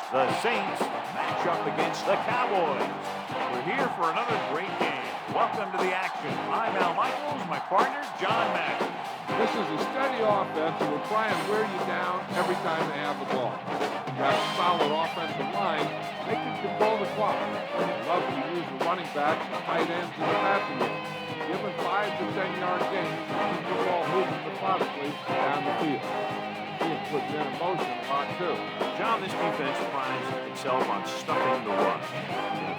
The Saints match up against the Cowboys. We're here for another great game. Welcome to the action. I'm Al Michaels, my partner, John Madden. This is a steady offense that will try and wear you down every time they have the ball. You have a solid offensive line. They can control the clock. They love to use the running backs, the tight ends, and the passing game. Given 5 to 10 yard gains, keep the ball moving methodically down the field. He puts in motion a lot too. John, this defense prides itself on stuffing the run.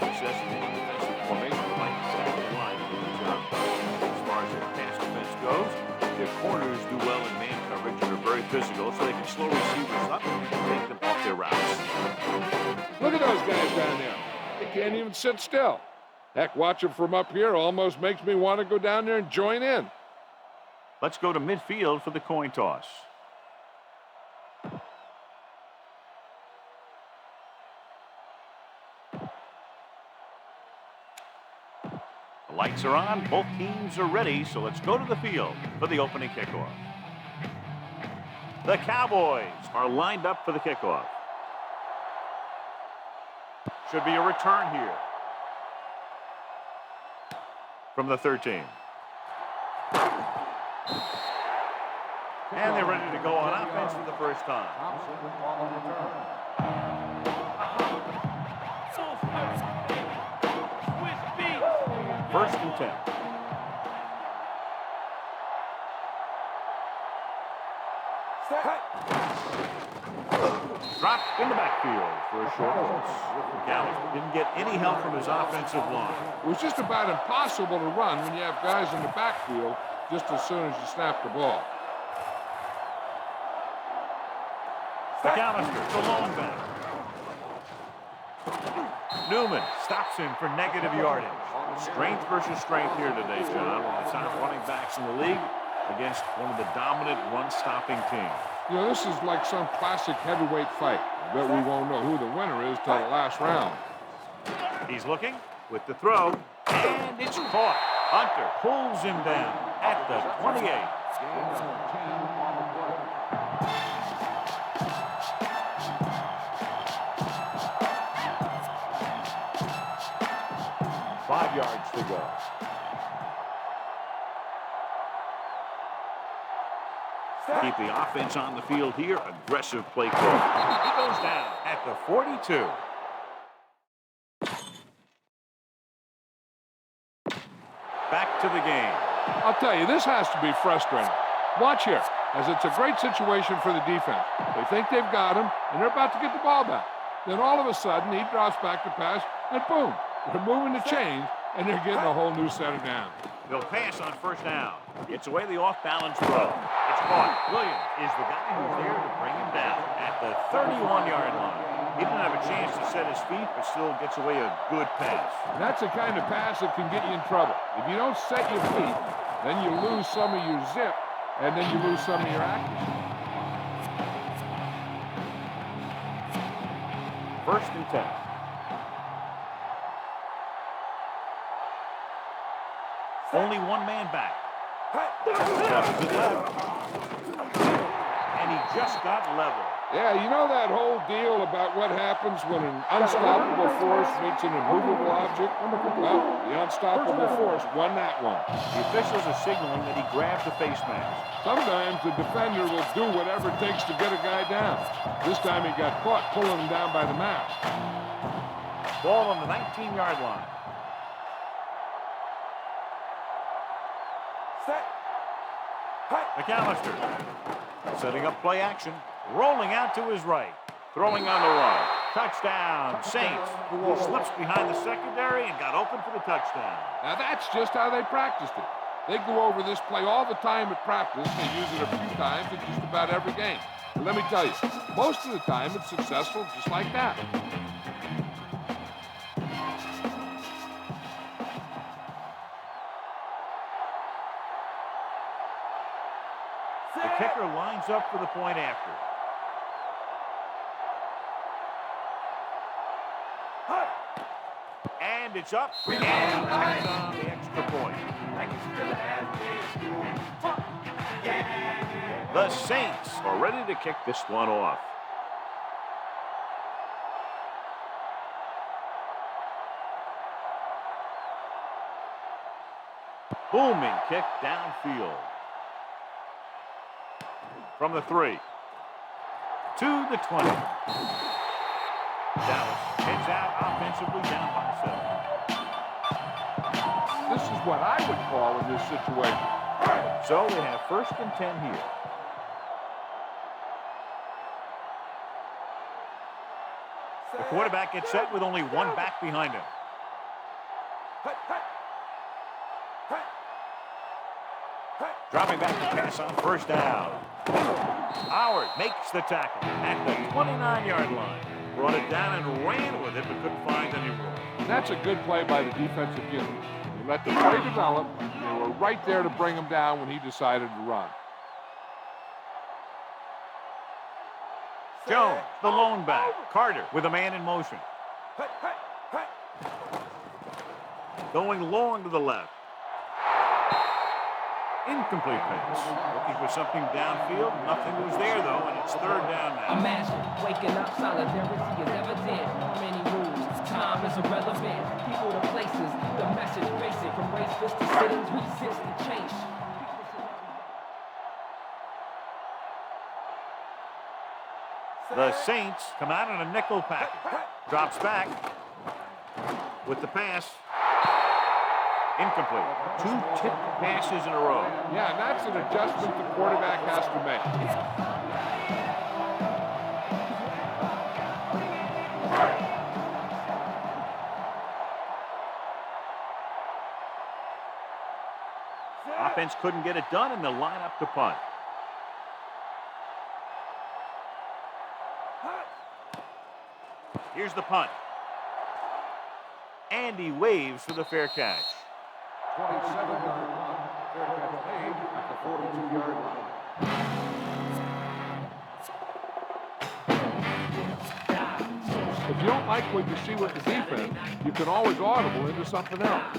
Success in any defensive formation like the second line do the job. As far as their pass defense goes, their corners do well in man coverage and are very physical, so they can slow receivers up and take them off their routes. Look at those guys down there. They can't even sit still. Heck, watching from up here almost makes me want to go down there and join in. Let's go to midfield for the coin toss. The lights are on, both teams are ready, so let's go to the field for the opening kickoff. The Cowboys are lined up for the kickoff. Should be a return here from the 13. And they're ready to go on offense for the first time. First and 10. Dropped in the backfield for a short loss. Gallup didn't get any help from his offensive line. It was just about impossible to run when you have guys in the backfield just as soon as you snap the ball. McAllister, the long back. Newman stops him for negative yardage. Strength versus strength here today, John. One of the top running backs in the league against one of the dominant run-stopping teams. You know, this is like some classic heavyweight fight. I bet we won't know who the winner is till the last round. He's looking with the throw, and it's caught. Hunter pulls him down at the 28. 5 yards to go. Keep the offense on the field here. Aggressive play call. He goes down at the 42. Back to the game. I'll tell you, this has to be frustrating. Watch here, as it's a great situation for the defense. They think they've got him, and they're about to get the ball back. Then all of a sudden, he drops back to pass, and boom, they're moving the chains, and they're getting a whole new set of downs. They'll pass on first down. It's away the off-balance throw. It's caught. Williams is the guy who's there to bring him down at the 31-yard line. He didn't have a chance to set his feet, but still gets away a good pass. That's the kind of pass that can get you in trouble. If you don't set your feet, then you lose some of your zip, and then you lose some of your accuracy. First and 10. Only one man back. And he just got level. Yeah, you know that whole deal about what happens when an unstoppable force meets an immovable object? Well, the unstoppable force won that one. The officials are signaling that he grabbed the face mask. Sometimes the defender will do whatever it takes to get a guy down. This time he got caught pulling him down by the mask. Ball on the 19-yard line. McAllister setting up play action, rolling out to his right, throwing on the run. Touchdown, Saints. Slips behind the secondary and got open for the touchdown. Now that's just how they practiced it. They go over this play all the time at practice. They use it a few times in just about every game. But let me tell you, most of the time it's successful just like that. The kicker lines up for the point after. And it's up, and that's on the extra point. The Saints are ready to kick this one off. Booming kick downfield. From the 3. To the 20. Dallas heads out offensively down by 7. This is what I would call in this situation. So they have 1st and 10 here. The quarterback gets set with only one back behind him. Dropping back to pass on 1st down. Howard makes the tackle at the 29-yard line. Brought it down and ran with it, but couldn't find any room. And that's a good play by the defensive unit. They let the play develop. They were right there to bring him down when he decided to run. Jones, the lone back. Carter with a man in motion. Going long to the left. Incomplete pass. Looking for something downfield. Nothing was there, though, and it's 3rd down now. Imagine waking up solidarity is evident. Many moves, time is irrelevant. People to places, the message basic. From raceless to sittings, resist the change. The Saints come out in a nickel package. Drops back with the pass. Incomplete. 2 tipped passes in a row. Yeah, and that's an adjustment the quarterback has to make. Offense couldn't get it done, and they'll line up to punt. Here's the punt. And he waves for the fair catch. 27-yard punt. Fair catch made at the 42-yard line. If you don't like what you see with the defense, you can always audible into something else.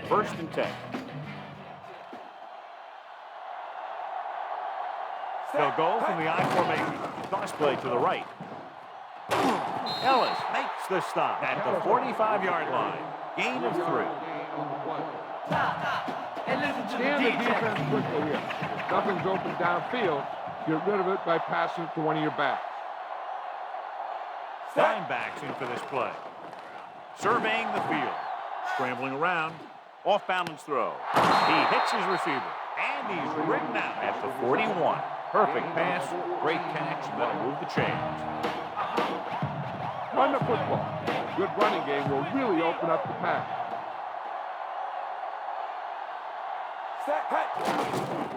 1st and 10. They'll go from the I formation. Toss play to the right. Ellis makes the stop at the 45-yard line. Gain of 3. Scan the defense quickly here. If nothing's open downfield, get rid of it by passing it to one of your backs. Backs in for this play. Surveying the field. Scrambling around. Off balance throw. He hits his receiver. And he's ridden out at the 41. Perfect pass. Great catch. And that'll move the chains. Run the football. Good running game will really open up the pass.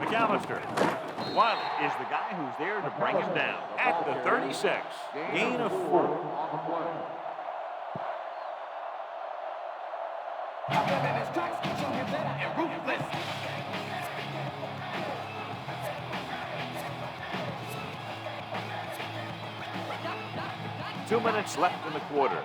McAllister. Wiley is the guy who's there to bring him down at the 36. Gain of 4. 2 minutes left in the quarter.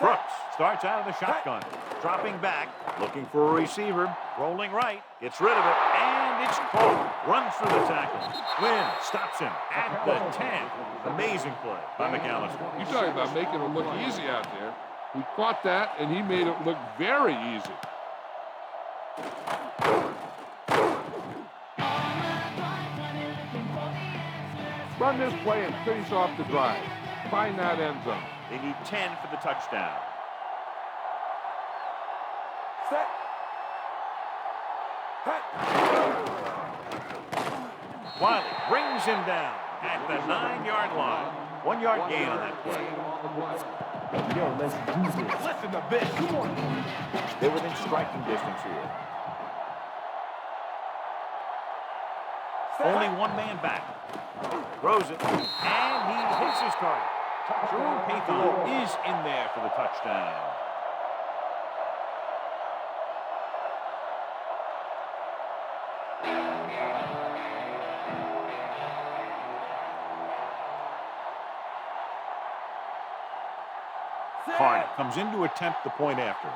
Brooks starts out of the shotgun. Dropping back, looking for a receiver. Rolling right, gets rid of it, and it's caught. Runs through the tackle. Wynn stops him at the 10. Amazing play by McAllister. You're talking about making it look easy out there. He caught that, and he made it look very easy. Run this play and finish off the drive. Find that end zone. They need 10 for the touchdown. Wiley brings him down at the 9-yard line. 1 yard gain on that play. Yo, let's do this. Listen to this. Come on. They're within striking distance here. Only one man back. Throws it, and he hits his target. Jerome Payton is in there for the touchdown. Carter comes in to attempt the point after.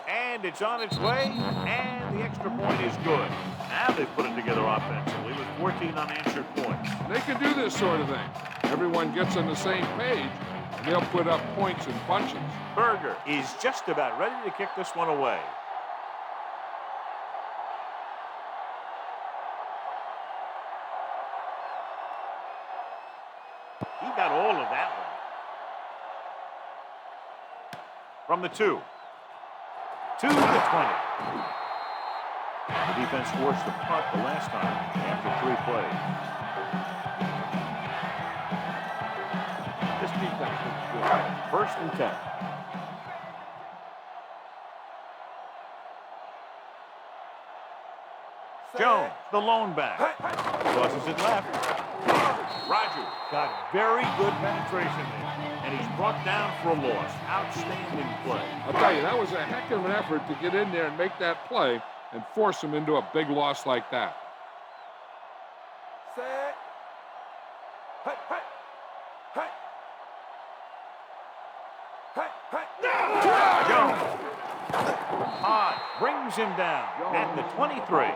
And it's on its way, and the extra point is good. Now they've put it together offensively with 14 unanswered points. They can do this sort of thing. Everyone gets on the same page, and they'll put up points in bunches. Berger is just about ready to kick this one away. He got all of that one. From the 2. To the 20. The defense forced the punt the last time after 3 plays. This defense looks good. First and 10. Jones, the lone back. Tosses it left. Rogers got very good penetration there, and he's brought down for a loss. Outstanding play. I'll tell you, that was a heck of an effort to get in there and make that play and force him into a big loss like that. Set. Hey, hey. Hey. Hey, hey. Jones. Todd brings him down at the 23,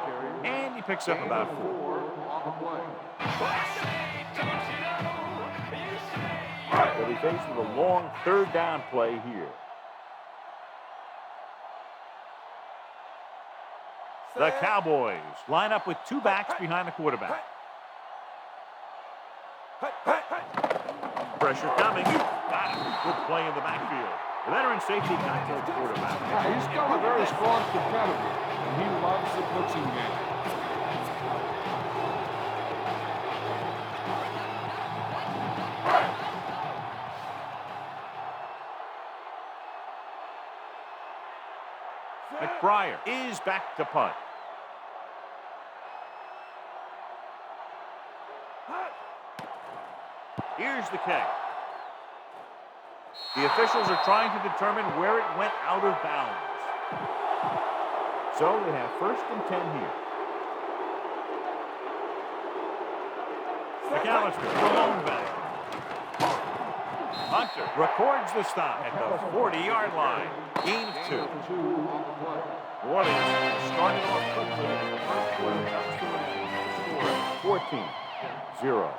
and he picks up about 4. But he faced with a long third down play here. The Cowboys line up with 2 backs behind the quarterback. Pressure coming. Got it. Good play in the backfield. The veteran safety got to the quarterback. Yeah, he's still a very strong competitor, and he loves the blitzing game. McBriar is back to punt. Here's the kick. The officials are trying to determine where it went out of bounds. So they have first and 10 here. McAllister, the lone back. Hunter records the stop at the 40-yard line. Gain of 2. New Orleans started off quickly in the first quarter. Comes to an end. Score 14-0.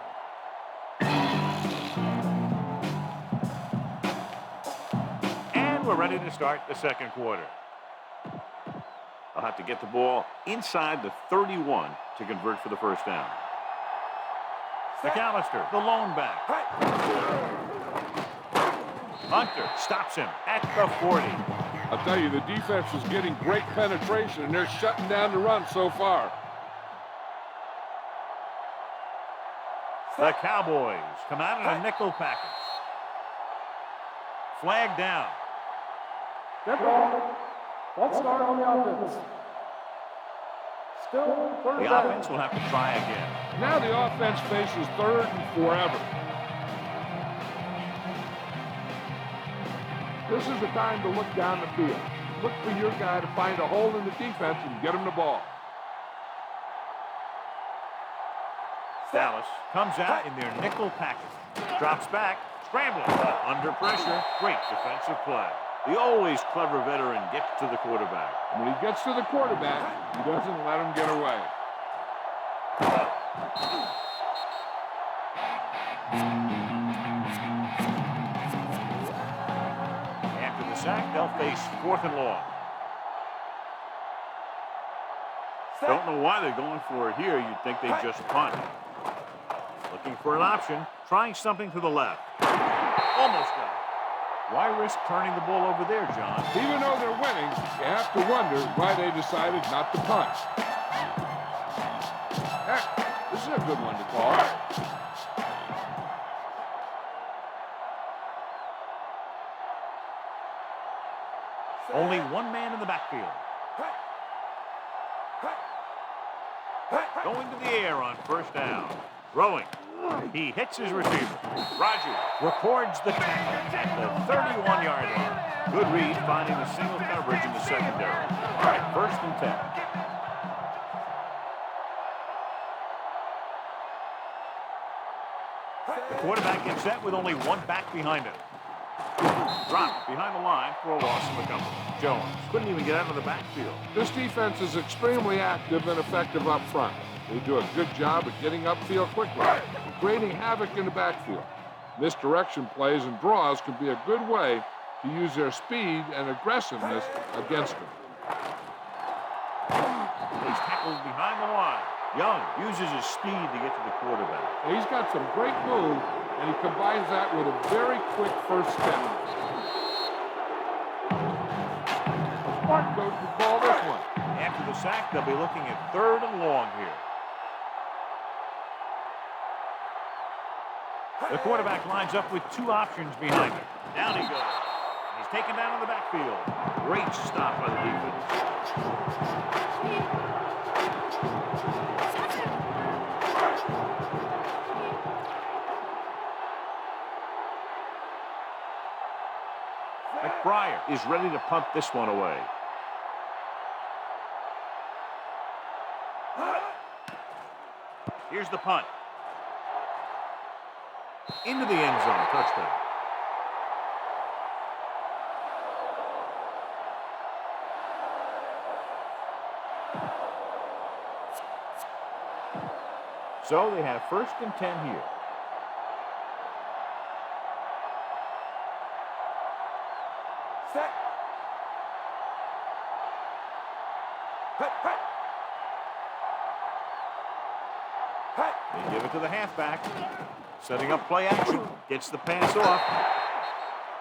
And we're ready to start the second quarter. They'll have to get the ball inside the 31 to convert for the first down. McAllister, the lone back. Hunter stops him at the 40. I'll tell you, the defense is getting great penetration, and they're shutting down the run so far. The Cowboys come out in a nickel package. Flag down. Good ball. Let's start on the offense. Still third The down. offense will have to try again. Now the offense faces third and forever. This is the time to look down the field. Look for your guy to find a hole in the defense and get him the ball. Dallas comes out in their nickel package. Drops back, scrambling, under pressure. Great defensive play. The always clever veteran gets to the quarterback. When he gets to the quarterback, he doesn't let him get away. After the sack, they'll face 4th and long. Don't know why they're going for it here. You'd think they'd just punt. Looking for an option, trying something to the left. Almost got it. Why risk turning the ball over there, John? Even though they're winning, you have to wonder why they decided not to punt. Heck, this is a good one to call. Only one man in the backfield. Going to the air on first down. Throwing. He hits his receiver. Rogers records the tackle at the 31-yard line. Good read, finding the single coverage in the secondary. All right, first and 10. The quarterback gets set with only one back behind him. Dropped behind the line for a loss of a couple. Jones couldn't even get out of the backfield. This defense is extremely active and effective up front. They do a good job at getting upfield quickly, creating havoc in the backfield. Misdirection plays and draws can be a good way to use their speed and aggressiveness against them. He's tackled behind the line. Young uses his speed to get to the quarterback. He's got some great move, and he combines that with a very quick first step. A smart coach will call this one. After the sack, they'll be looking at 3rd and long here. The quarterback lines up with 2 options behind him. Down he goes. He's taken down in the backfield. Great stop by the defense. McBride is ready to punt this one away. Here's the punt. Into the end zone. Touchdown. So they have 1st and 10 here. Set. Hut, hut. Hut. They give it to the halfback. Setting up play action. Gets the pass off.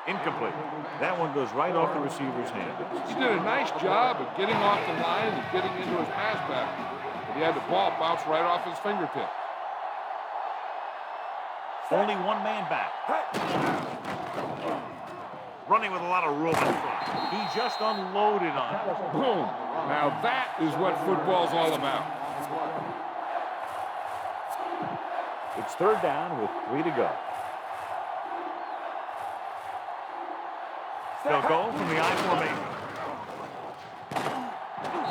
Incomplete. That one goes right off the receiver's hand. He did a nice job of getting off the line and getting into his pass back. But he had the ball bounce right off his fingertip. Only one man back. Running with a lot of room in front. He just unloaded on it. Boom. Now that is what football's all about. It's 3rd down with 3 to go. They'll go from the I formation.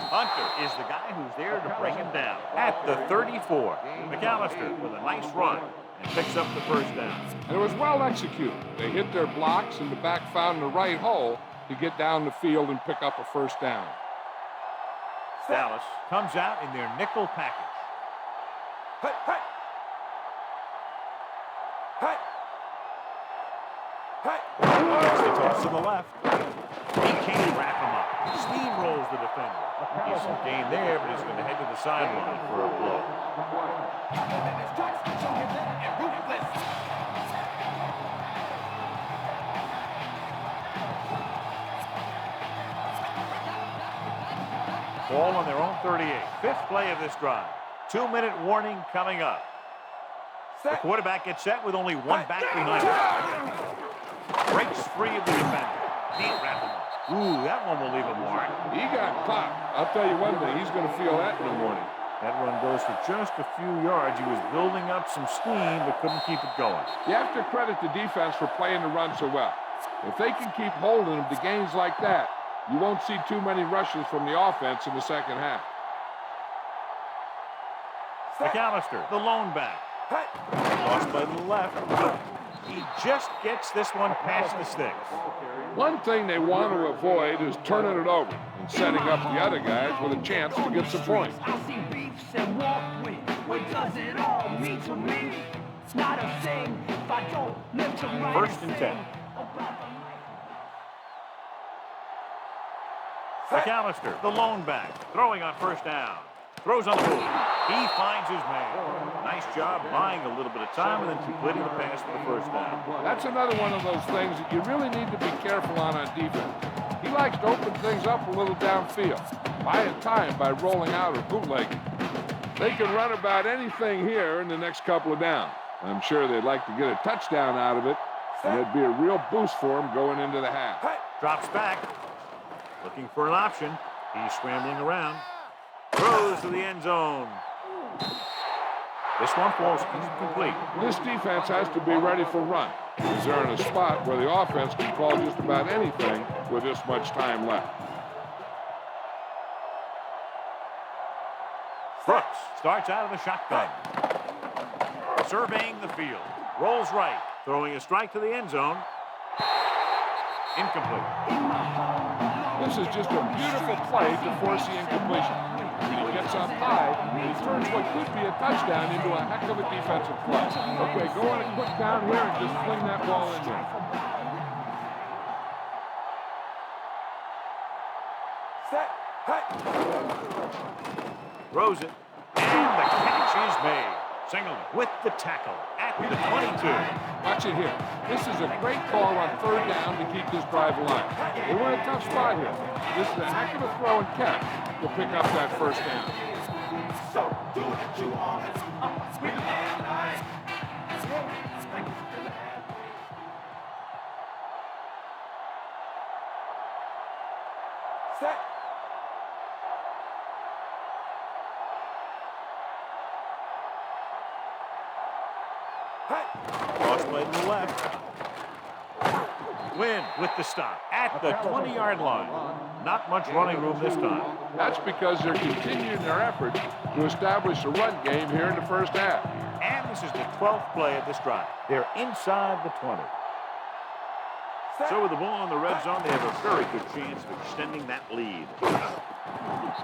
Hunter is the guy who's there to bring him down. At the 34, McAllister with a nice run and picks up the 1st down. And it was well executed. They hit their blocks and the back found the right hole to get down the field and pick up a 1st down. Dallas comes out in their nickel package. Hut, hut. Hut. Hut. It's the toss to the left. He can't wrap him up. Steamrolls the defender. He's some gain there, but he's going to head to the sideline for a blow. Ball on their own 38. 5th play of this drive. 2-minute warning coming up. The quarterback gets set with only one back behind him. Breaks free of the defender. Can't wrap him up. Ooh, that one will leave a mark. He got caught. I'll tell you one thing, he's going to feel that in the morning. That run goes for just a few yards. He was building up some steam, but couldn't keep it going. You have to credit the defense for playing the run so well. If they can keep holding them to gains like that, you won't see too many rushes from the offense in the 2nd half. McAllister, the lone back. Lost by the left. He just gets this one past the sticks. One thing they want to avoid is turning it over and setting up the other guys with a chance to get some points. I see beefs and walk with. What does it all mean to me? It's not a thing if I don't live to write. 1st and 10. McAllister, the lone back, throwing on 1st down. Throws on the move. He finds his man. Nice job buying a little bit of time and then completing the pass for the 1st down. That's another one of those things that you really need to be careful on defense. He likes to open things up a little downfield, buying time by rolling out or bootlegging. They can run about anything here in the next couple of downs. I'm sure they'd like to get a touchdown out of it, and it'd be a real boost for them going into the half. Drops back. Looking for an option. He's scrambling around. Throws to the end zone. This one falls incomplete. This defense has to be ready for run, because they're in a spot where the offense can call just about anything with this much time left. Brooks starts out of the shotgun. Surveying the field. Rolls right. Throwing a strike to the end zone. Incomplete. This This is just a beautiful play to force the incompletion. When he gets up high, he turns what could be a touchdown into a heck of a defensive play. Okay, go on a quick down here and just fling that ball in there. Set. Hey. Throws it. And the catch is made. Singleton with the tackle at the 22. Watch it here. This is a great call on third down to keep this drive alive. They were in a tough spot here. This is a heck of a throw and catch to pick up that first down. So do what you want. We can night. Set. Crossplay to the left. Win with the stop at the 20-yard line. Not much running room this time. That's because they're continuing their efforts to establish a run game here in the first half. And this is the 12th play of this drive. They're inside the 20. So with the ball in the red zone, they have a very good chance of extending that lead.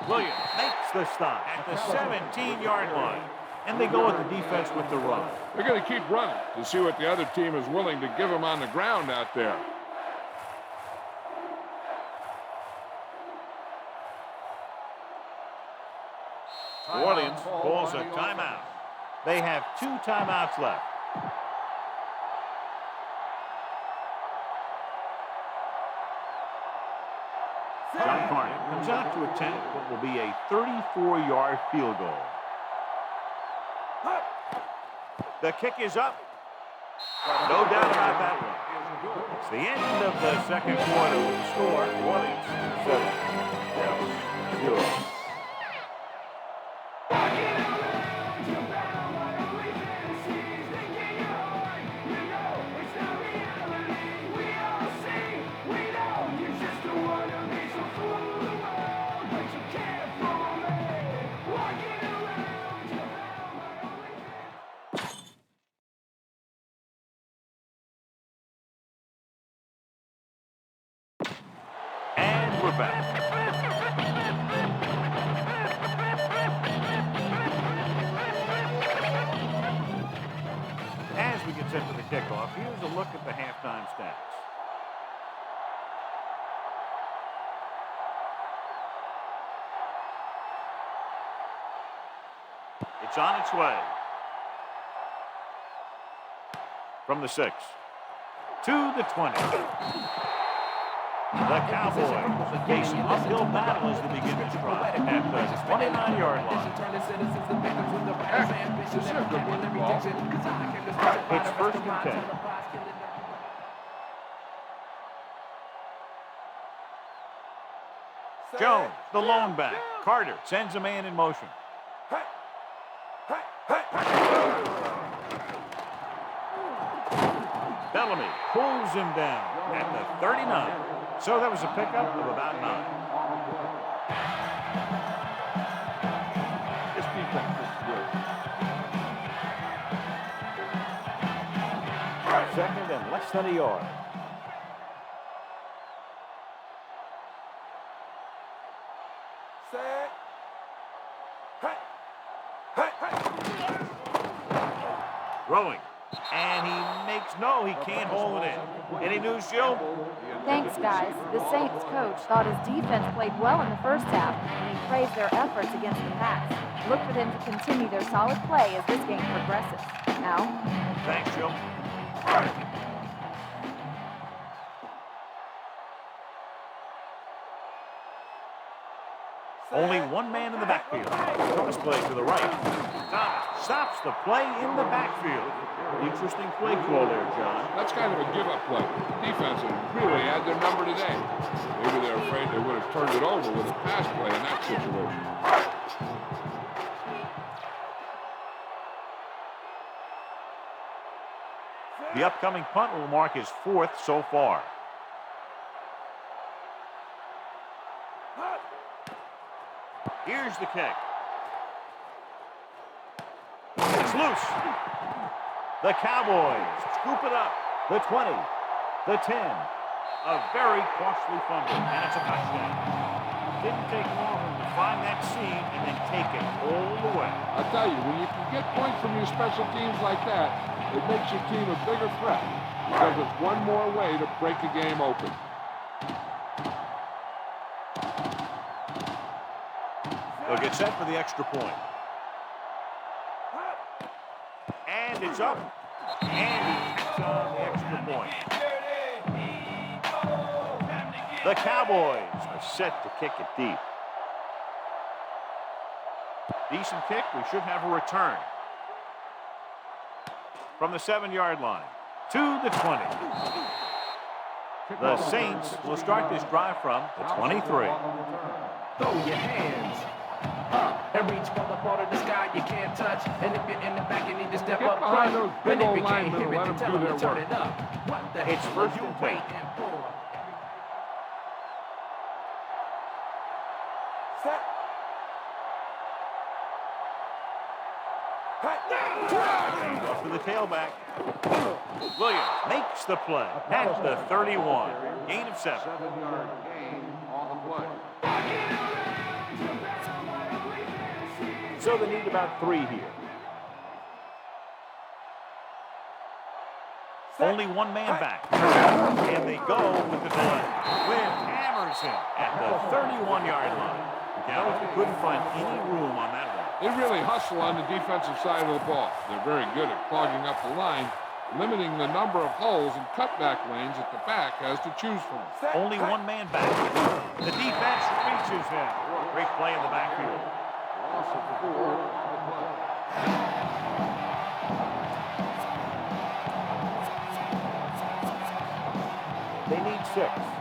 Williams makes the stop at the 17-yard line. And they go with the defense with the run. They're going to keep running to see what the other team is willing to give them on the ground out there. New Orleans calls a timeout. They have 2 timeouts left. John Carney comes out to attempt what will be a 34-yard field goal. The kick is up. No doubt about that one. It's the end of the second quarter with the score. Orleans 7, 0. We're back. As we get set for the kickoff, here's a look at the halftime stats. It's on its way. From the 6 to the 20. The Cowboys face an uphill battle as they begin this drive at the 29-yard line. This is a good one, ball. It's 1st and 10. Jones, the lone back. Carter sends a man in motion. Bellamy pulls him down at the 39. So that was a pickup of about 9. This defense is good. 2nd and less than a yard. Set. Throwing. And he makes he can't hold it in. Any news, Jill? Thanks, guys. The Saints coach thought his defense played well in the first half, and he praised their efforts against the pass. Look for them to continue their solid play as this game progresses. Now, Thanks, Jill. Only one man in the backfield. Cross play to the right. Thomas stops the play in the backfield. Interesting play call there, John. That's kind of a give-up play. Defense really had their number today. Maybe they're afraid they would have turned it over with a pass play in that situation. The upcoming punt will mark his 4th so far. Here's the kick. It's loose. The Cowboys scoop it up. The 20, the 10, A very costly fumble, and it's a touchdown. Didn't take long to find that seam and then take it all the way. I tell you, when you can get points from your special teams like that, it makes your team a bigger threat because it's one more way to break a game open. They'll get set for the extra point. And it's up. And he tacks on the extra point. The Cowboys are set to kick it deep. Decent kick. We should have a return. From the 7-yard line to the 20. The Saints will start this drive from the 23. Throw your hands up and reach for the part of the sky you can't touch. And if you're in the back, you need to step up behind front. those big And if old you can't linemen hear and it, let then them tell do them their to turn work. it up. What the It's hell first are you and 10. waiting for? Set. Off to the tailback. Williams makes the play at the 31. Gain of 7. 7-yard gain on the play. So they need about 3 here. Only one man back. And they go with the delay. Wynn hammers him at the 31-yard line. Now, couldn't find any room on that one. They really hustle on the defensive side of the ball. They're very good at clogging up the line, limiting the number of holes and cutback lanes that the back has to choose from. Only one man back. The defense reaches him. Great play in the backfield. Loss of 4 on the play. They need 6.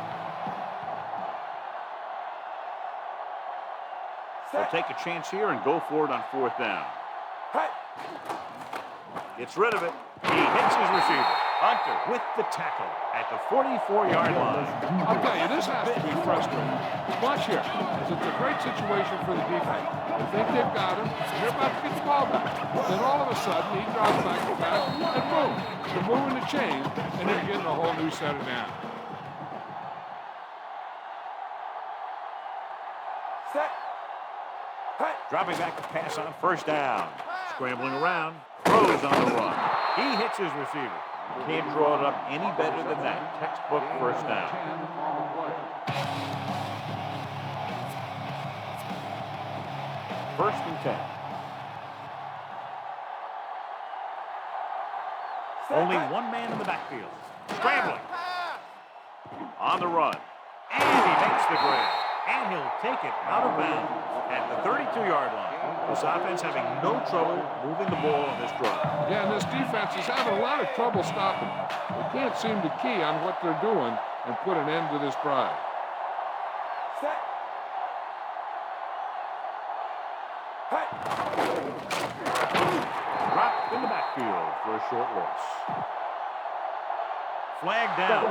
They'll take a chance here and go for it on 4th down. Gets rid of it. He hits his receiver. Hunter with the tackle at the 44-yard line. I'll tell you, this has to be frustrating. Watch here. It's a great situation for the defense. They think they've got him. They're about to get the ball back. Then all of a sudden, he drops back the pass, and boom. They're moving the chain, and they're getting a whole new set of downs. Set. Dropping back to pass on 1st down. Scrambling around. Throws on the run. He hits his receiver. Can't draw it up any better than that. Textbook 1st down. 10 on the play. 1st and 10. Only one man in the backfield. Scrambling. On the run. And he makes the grab. And he'll take it out of bounds at the 32-yard line. This offense having no trouble moving the ball on this drive. Yeah, and this defense is having a lot of trouble stopping. They can't seem to key on what they're doing and put an end to this drive. Set. Dropped in the backfield for a short loss. Flag down.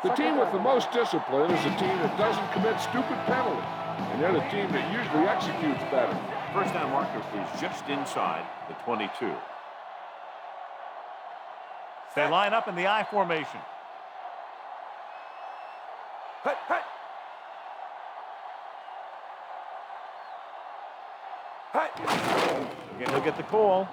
The team with the most discipline is a team that doesn't commit stupid penalties. And they're the team that usually executes better. 1st down marker is just inside the 22. They line up in the I formation. Again, he'll get the call.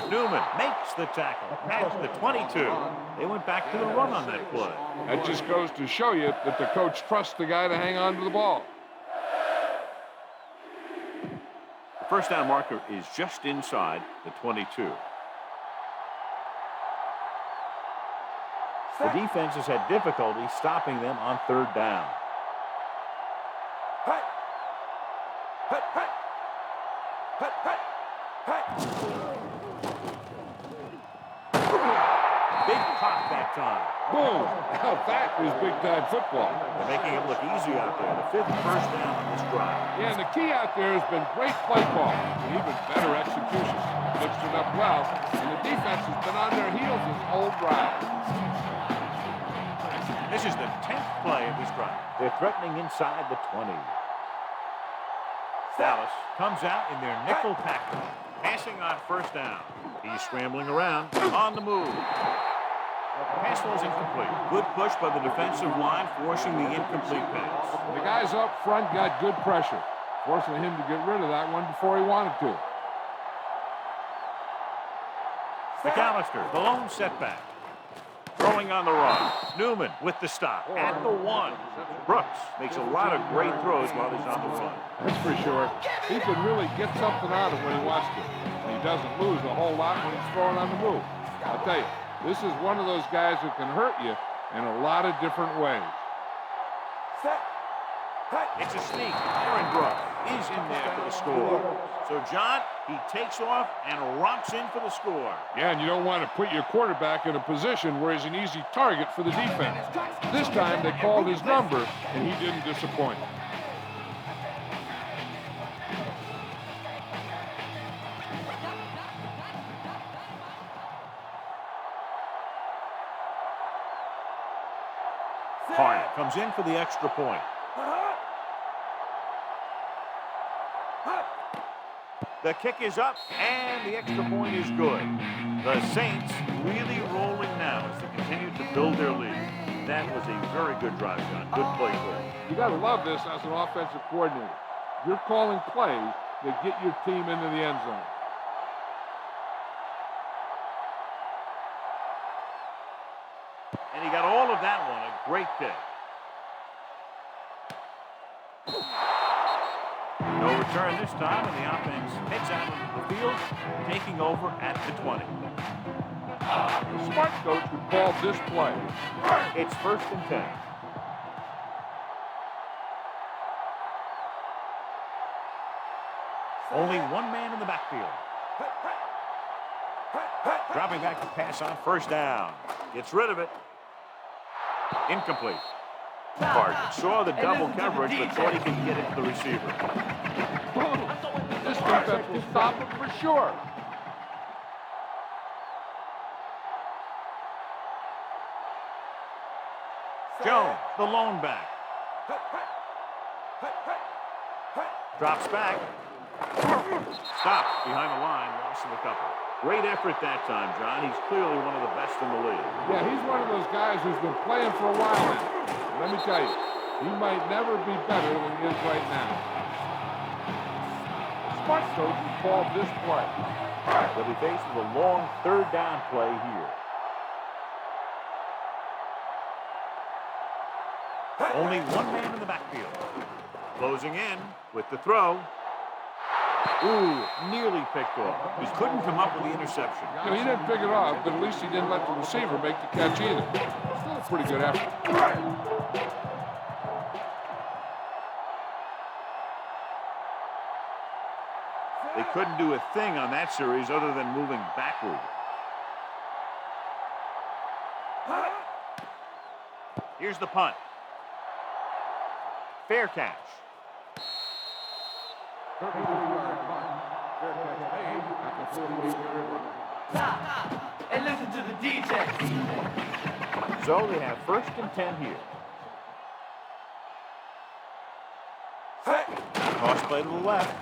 Newman makes the tackle at the 22. They went back to the run on that play. That just goes to show you that the coach trusts the guy to hang on to the ball. The 1st down marker is just inside the 22. The defense has had difficulty stopping them on 3rd down. Big pop that time. Boom! Now that is big-time football. They're making it look easy out there. The 5th 1st down on this drive. Yeah, and the key out there has been great play call and even better execution. Mixed it up well, and the defense has been on their heels this whole drive. This is the 10th play of this drive. They're threatening inside the 20. Dallas comes out in their nickel package. Passing on 1st down. He's scrambling around on the move. Pass was incomplete. Good push by the defensive line, forcing the incomplete pass. The guys up front got good pressure, forcing him to get rid of that one before he wanted to. McAllister, the lone setback. Throwing on the run. Newman with the stop at the 1. Brooks makes a lot of great throws while he's on the run. That's for sure. He can really get something out of when he wants to. And he doesn't lose a whole lot when he's throwing on the move. I'll tell you, this is one of those guys who can hurt you in a lot of different ways. It's a sneak. Aaron Brooks is in there for the score. So, John, he takes off and romps in for the score. Yeah, and you don't want to put your quarterback in a position where he's an easy target for the defense. This time they called his number, and he didn't disappoint. Hart comes in for the extra point. The kick is up, and the extra point is good. The Saints really rolling now as they continue to build their lead. That was a very good drive, John. Good play call. You got to love this as an offensive coordinator. You're calling plays that get your team into the end zone. And he got all of that one. A great kick. No return this time, and the offense heads out of the field, taking over at the 20. The smart coach would call this play. It's 1st and 10. Only one man in the backfield. Dropping back to pass on 1st down. Gets rid of it. Incomplete. Hart saw the double coverage, but thought he could get it to the receiver. This defense will stop him for sure. Jones, the lone back. Drops back. Stop behind the line, loss of a couple. Great effort that time, John. He's clearly one of the best in the league. Yeah, he's one of those guys who's been playing for a while now. Let me tell you, he might never be better than he is right now. Smart coach has called this play. They'll be faced with a long 3rd down play here. Only one man in the backfield. Closing in with the throw. Ooh, nearly picked off. He couldn't come up with the interception. You know, he didn't pick it off, but at least he didn't let the receiver make the catch either. Still a pretty good effort. They couldn't do a thing on that series other than moving backward. Here's the punt. Fair catch. Stop and listen to the DJ. So they have 1st and 10 here. Toss play to the left.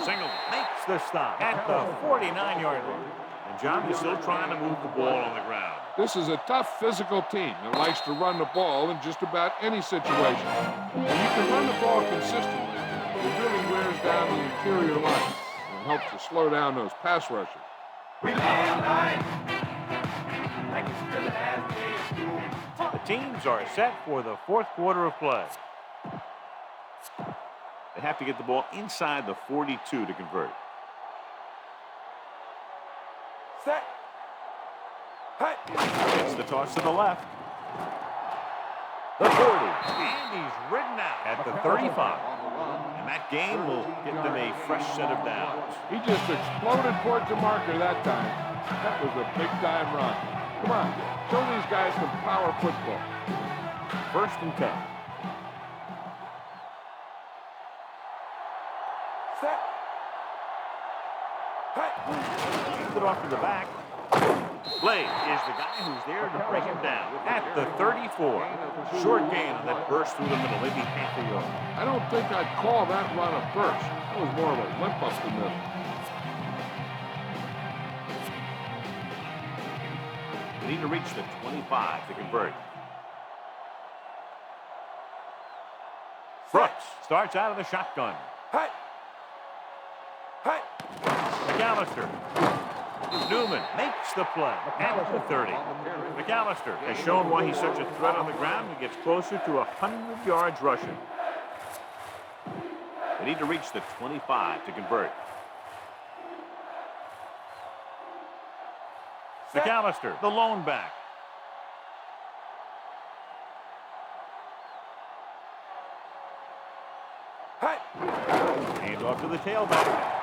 Single makes the stop at the 49-yard line. And John is still trying to move the ball on the ground. This is a tough physical team that likes to run the ball in just about any situation. When you can run the ball consistently, it really wears down the interior line and helps to slow down those pass rushers. The teams are set for the 4th quarter of play. They have to get the ball inside the 42 to convert. Set. It's the toss to the left. The 40. And he's ridden out at the 35. And that gain will get them a fresh set of downs. He just exploded towards the marker that time. That was a big-time run. Come on, show these guys some power football. 1st and 10. Set. Keeps it off to the back. Blake is the guy who's there to break him down at the 34. Short gain on that burst through the middle, maybe half a yard. I don't think I'd call that run a burst. That was more of a limp up the middle. They need to reach the 25 to convert. Brooks starts out of the shotgun. McAllister. Newman makes the play at the 30. McAllister has shown why he's such a threat on the ground. He gets closer to 100 yards rushing. They need to reach the 25 to convert. McAllister, the lone back. Hand off to the tailback.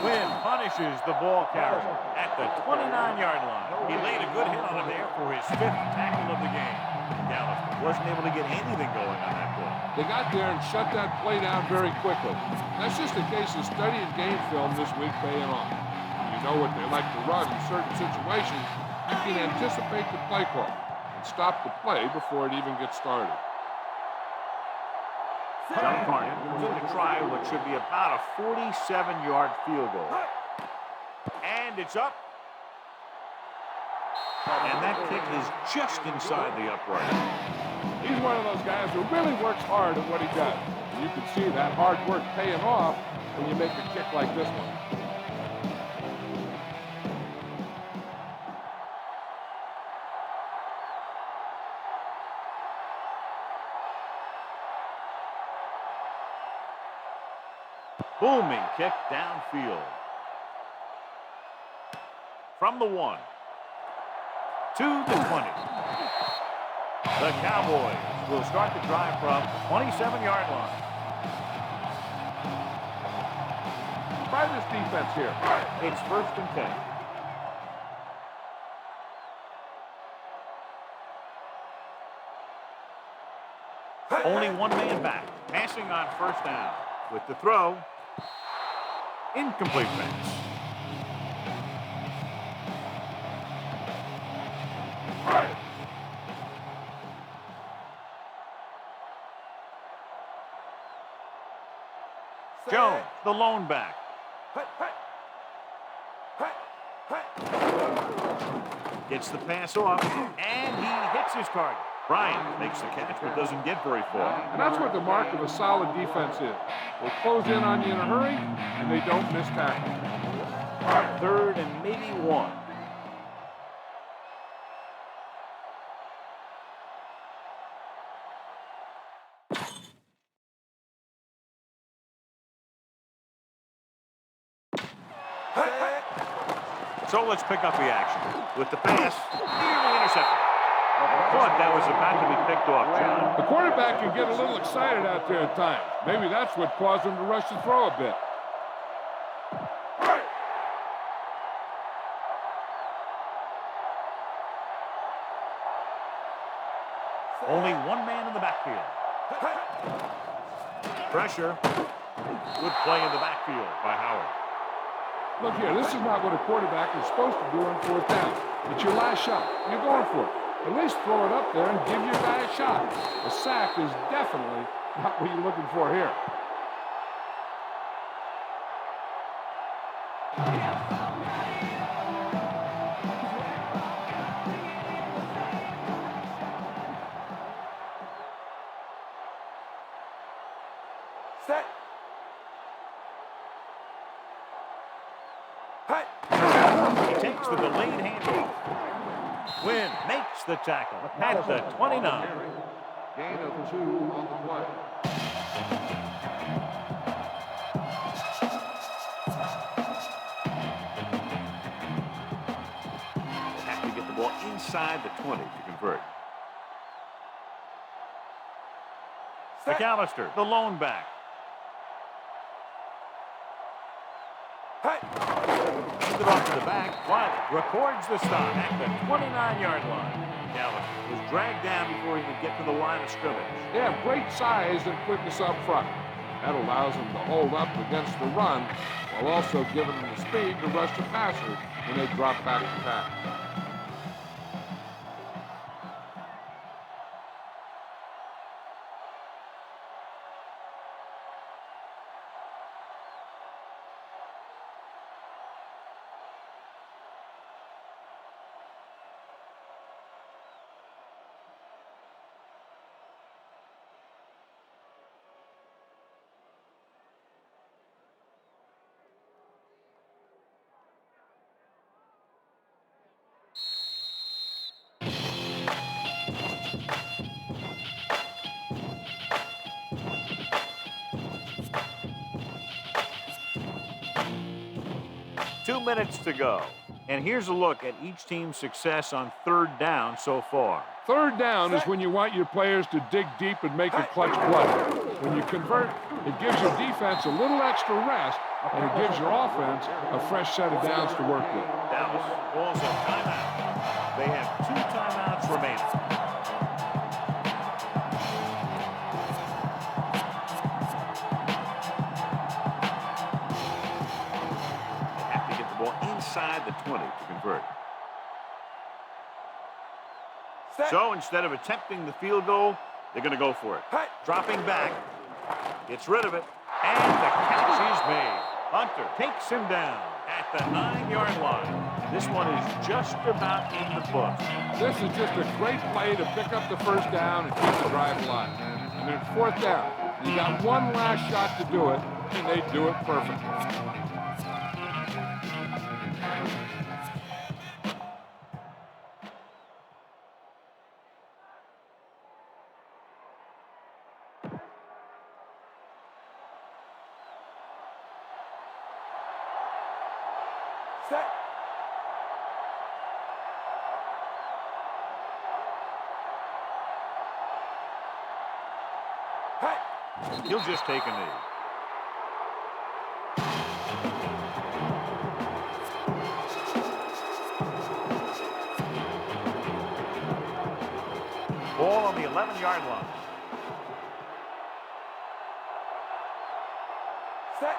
Wynn punishes the ball carrier at the 29-yard line. He laid a good hit on him there for his 5th tackle of the game. McAllister wasn't able to get anything going on that play. They got there and shut that play down very quickly. That's just a case of studying game film this week paying off. When you know what they like to run in certain situations, you can anticipate the play call and stop the play before it even gets started. John Carney is going to try what should be about a 47-yard field goal. And it's up. And that kick is just inside the upright. He's one of those guys who really works hard at what he does. You can see that hard work paying off when you make a kick like this one. Booming kick downfield. From the 1 to the 20. The Cowboys will start the drive from the 27-yard line. Try this defense here. It's 1st and 10. Only one man back. Passing on 1st down. With the throw. Incomplete pass. Jones, the lone back. Gets the pass off, and he hits his target. Bryant makes the catch, but doesn't get very far. And that's what the mark of a solid defense is. They close in on you in a hurry, and they don't miss tackle. 3rd and maybe 1. So let's pick up the action. With the pass, nearly intercepted. I thought that was about to be picked off, John. The quarterback can get a little excited out there at times. Maybe that's what caused him to rush the throw a bit. Only one man in the backfield. Pressure. Good play in the backfield by Howard. Look here, this is not what a quarterback is supposed to do on 4th down. It's your last shot. You're going for it. At least throw it up there and give your guy a shot. A sack is definitely not what you're looking for here. Set. He takes the delayed handoff. Wynn makes the tackle at the 29. Gain of 2 on the play. Have to get the ball inside the 20 to convert. McAllister, the lone back. Hands it off to the back. Wiley records the stop at the 29-yard line. McAllister was dragged down before he could get to the line of scrimmage. They have great size and quickness up front. That allows them to hold up against the run while also giving them the speed to rush the passer when they drop back to pass. 2 minutes to go. And here's a look at each team's success on third down so far. Third down is when you want your players to dig deep and make a clutch play. When you convert, it gives your defense a little extra rest, and it gives your offense a fresh set of downs to work with. Dallas calls a timeout. They have 2 timeouts remaining. They have to get the ball inside the 20 to convert. So instead of attempting the field goal, they're going to go for it. Dropping back, gets rid of it, and the catch is made. Hunter takes him down at the 9-yard line. This one is just about in the books. This is just a great play to pick up the first down and keep the drive alive. And then fourth down, you got one last shot to do it, and they do it perfectly. He'll just take a knee. Ball on the 11-yard line. Set.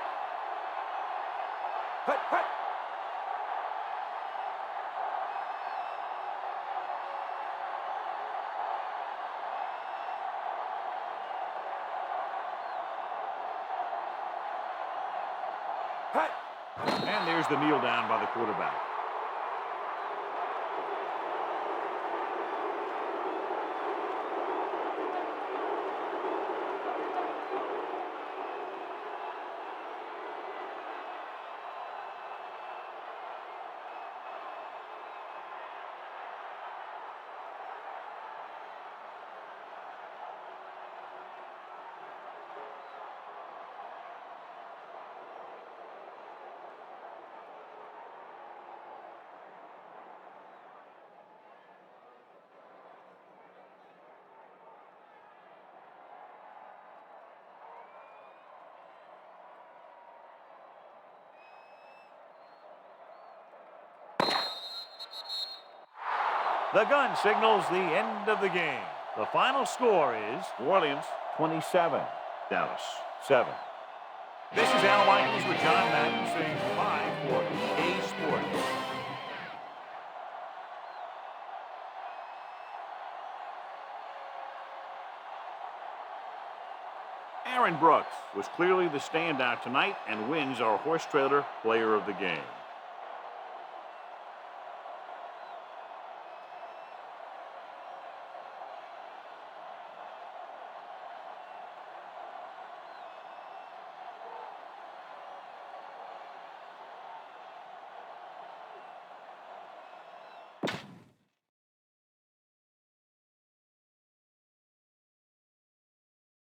Hut, hut. And there's the kneel down by the quarterback. The gun signals the end of the game. The final score is New Orleans 27, Dallas 7. This is Al Michaels with John Madden saying goodbye for EA Sports. Aaron Brooks was clearly the standout tonight and wins our horse trailer player of the game.